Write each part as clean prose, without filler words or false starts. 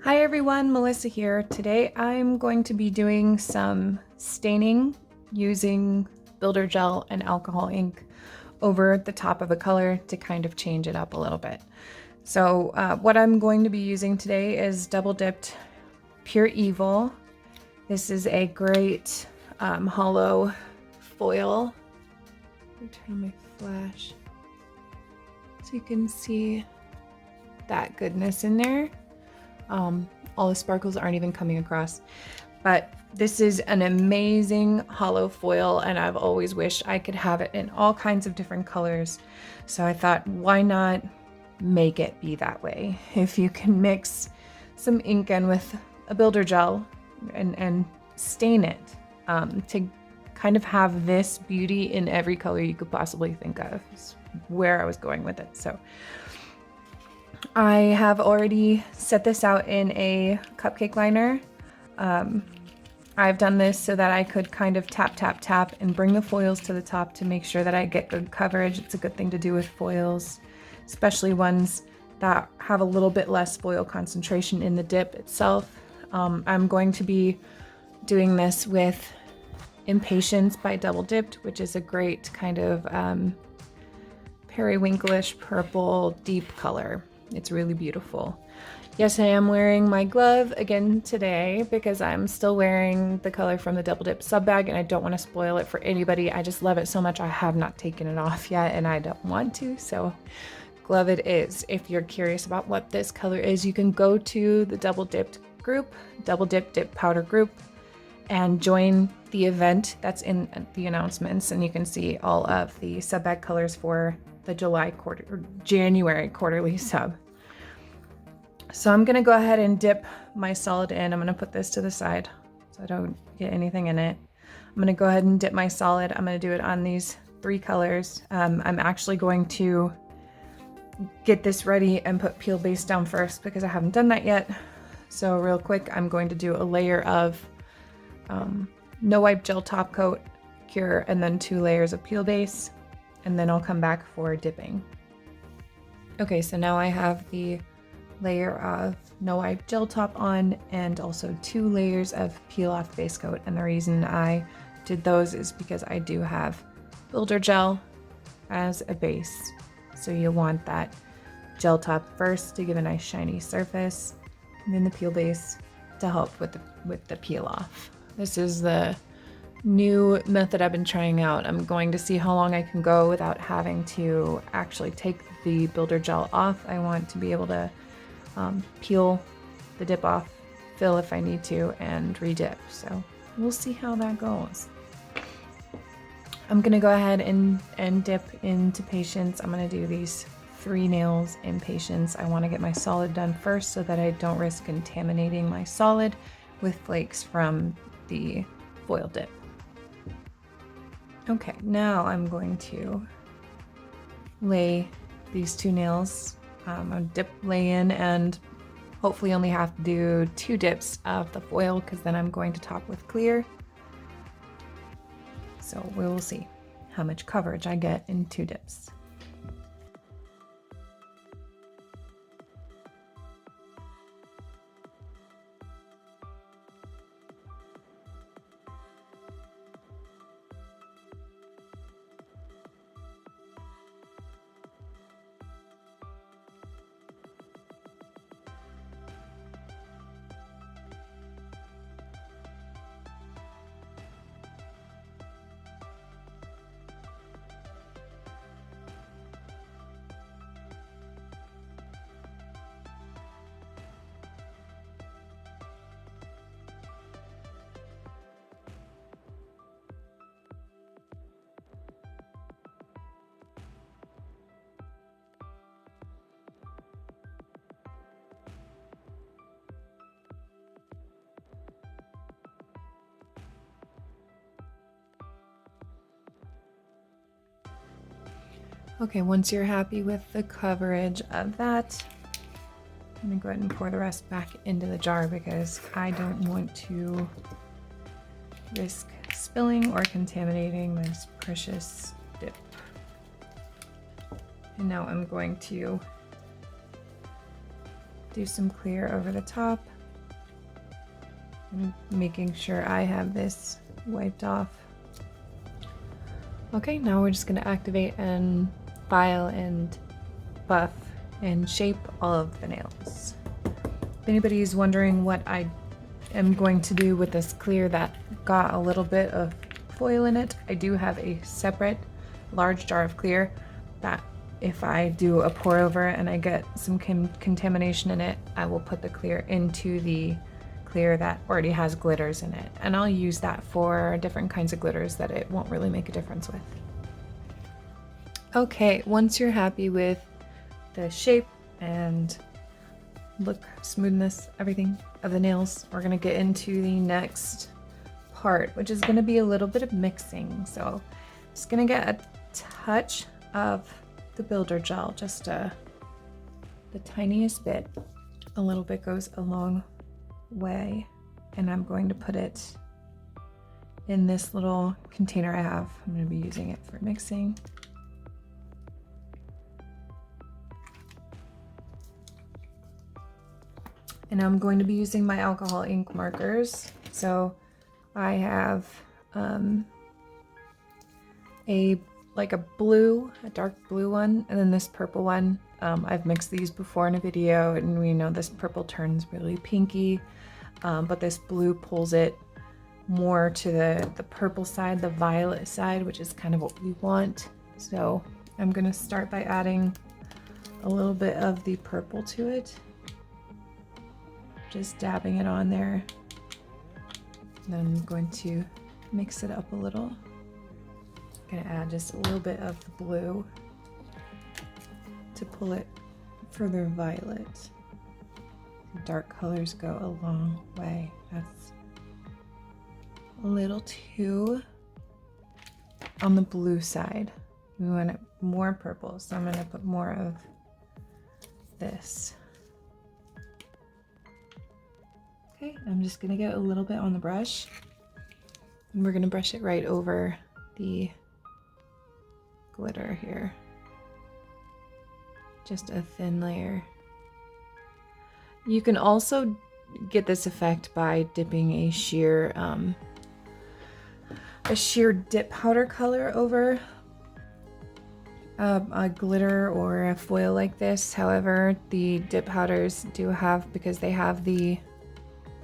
Hi everyone, Melissa here. Today I'm going to be doing some staining using builder gel and alcohol ink over the top of a color to kind of change it up a little bit. So what I'm going to be using today is double dipped Pure Evil. This is a great hollow foil. Let me turn on my flash so you can see that goodness in there. All the sparkles aren't even coming across, but this is an amazing hollow foil and I've always wished I could have it in all kinds of different colors. So I thought, why not make it be that way? If you can mix some ink in with a builder gel and stain it to kind of have this beauty in every color you could possibly think of is where I was going with it. So I have already set this out in a cupcake liner. I've done this so that I could kind of tap, tap, tap and bring the foils to the top to make sure that I get good coverage. It's a good thing to do with foils, especially ones that have a little bit less foil concentration in the dip itself. I'm going to be doing this with Impatience by Double Dipped, which is a great kind of periwinklish purple deep color. It's really beautiful. Yes, I am wearing my glove again today because I'm still wearing the color from the Double Dip sub bag and I don't want to spoil it for anybody. I just love it so much I have not taken it off yet and I don't want to, so glove it is. If you're curious about what this color is, you can go to the Double Dipped group, Double Dip Dip Powder group, and join the event that's in the announcements, and you can see all of the sub bag colors for the January quarterly sub. So I'm gonna go ahead and dip my solid in. I'm gonna put this to the side so I don't get anything in it. I'm gonna go ahead and dip my solid. I'm gonna do it on these 3 colors. I'm actually going to get this ready and put peel base down first because I haven't done that yet. So real quick, I'm going to do a layer of no wipe gel top coat, cure, and then 2 layers of peel base, and then I'll come back for dipping. Okay, so now I have the layer of no wipe gel top on and also 2 layers of peel off base coat, and the reason I did those is because I do have builder gel as a base, so you want that gel top first to give a nice shiny surface, and then the peel base to help with the peel off. This is the new method I've been trying out. I'm going to see how long I can go without having to actually take the builder gel off. I want to be able to peel the dip off, fill if I need to, and re-dip. So we'll see how that goes. I'm gonna go ahead and dip into Patience. I'm gonna do these 3 nails in Patience. I want to get my solid done first so that I don't risk contaminating my solid with flakes from the foil dip. Okay, now I'm going to lay these 2 nails. I'll lay in and hopefully only have to do 2 dips of the foil because then I'm going to top with clear. So we will see how much coverage I get in 2 dips. Okay, once you're happy with the coverage of that, I'm gonna go ahead and pour the rest back into the jar because I don't want to risk spilling or contaminating this precious dip. And now I'm going to do some clear over the top. I'm making sure I have this wiped off. Okay, now we're just going to activate and file and buff and shape all of the nails. If anybody's wondering what I am going to do with this clear that got a little bit of foil in it, I do have a separate large jar of clear that if I do a pour over and I get some contamination in it, I will put the clear into the clear that already has glitters in it. And I'll use that for different kinds of glitters that it won't really make a difference with. Okay, once you're happy with the shape and look, smoothness, everything of the nails, we're gonna get into the next part, which is gonna be a little bit of mixing. So I'm just gonna get a touch of the builder gel, just the tiniest bit. A little bit goes a long way, and I'm going to put it in this little container I have. I'm going to be using it for mixing. And I'm going to be using my alcohol ink markers. So I have a dark blue one, and then this purple one. I've mixed these before in a video, and we know this purple turns really pinky, but this blue pulls it more to the purple side, the violet side, which is kind of what we want. So I'm going to start by adding a little bit of the purple to it, just dabbing it on there. And then I'm going to mix it up a little. I'm going to add just a little bit of the blue to pull it further violet. The dark colors go a long way. That's a little too on the blue side. We want it more purple, so I'm going to put more of this. Okay, I'm just going to get a little bit on the brush, and we're going to brush it right over the glitter here. Just a thin layer. You can also get this effect by dipping a sheer dip powder color over a glitter or a foil like this. However, the dip powders do have, because they have the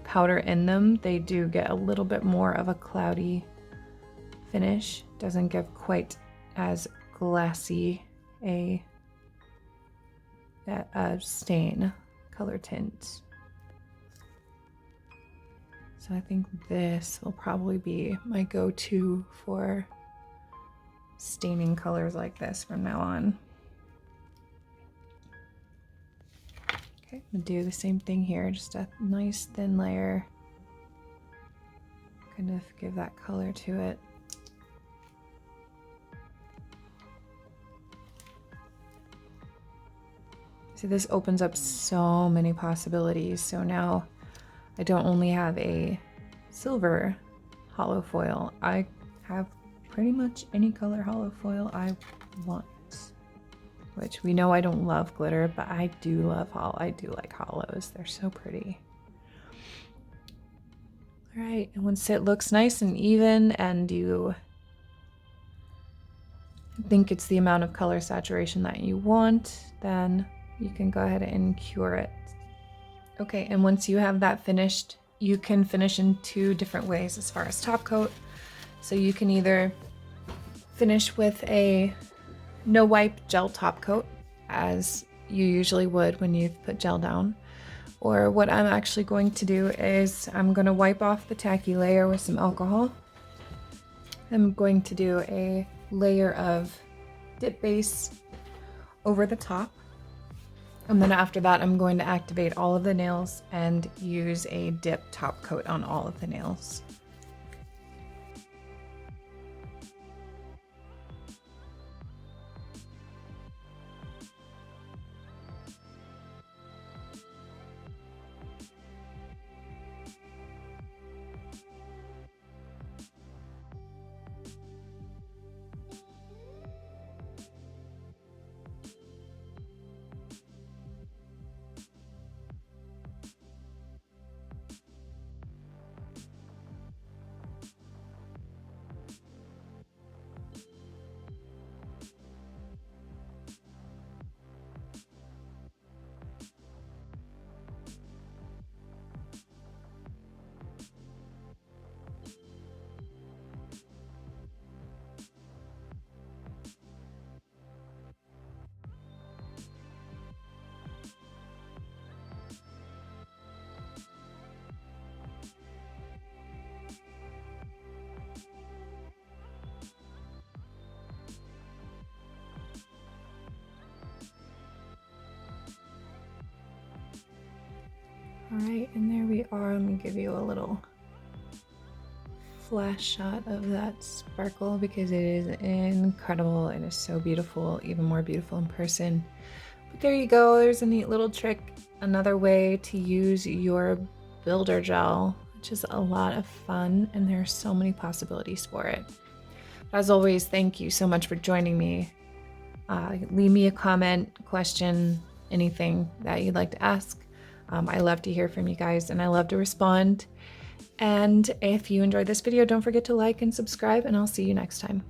powder in them, they do get a little bit more of a cloudy finish. Doesn't give quite as glassy a stain color tint. So I think this will probably be my go-to for staining colors like this from now on. Okay, I'm gonna do the same thing here, just a nice thin layer. Kind of give that color to it. See, this opens up so many possibilities. So now I don't only have a silver hollow foil, I have pretty much any color hollow foil I want. Which we know I don't love glitter, but I do love I do like hollows. They're so pretty. All right, and once it looks nice and even and you think it's the amount of color saturation that you want, then you can go ahead and cure it. Okay, and once you have that finished, you can finish in two different ways as far as top coat. So you can either finish with a no wipe gel top coat, as you usually would when you put gel down. Or what I'm actually going to do is I'm going to wipe off the tacky layer with some alcohol. I'm going to do a layer of dip base over the top. And then after that, I'm going to activate all of the nails and use a dip top coat on all of the nails. All right, and there we are. Let me give you a little flash shot of that sparkle because it is incredible. It is so beautiful, even more beautiful in person. But there you go. There's a neat little trick. Another way to use your builder gel, which is a lot of fun, and there are so many possibilities for it. As always, thank you so much for joining me. Leave me a comment, question, anything that you'd like to ask. I love to hear from you guys and I love to respond. And if you enjoyed this video, don't forget to like and subscribe, and I'll see you next time.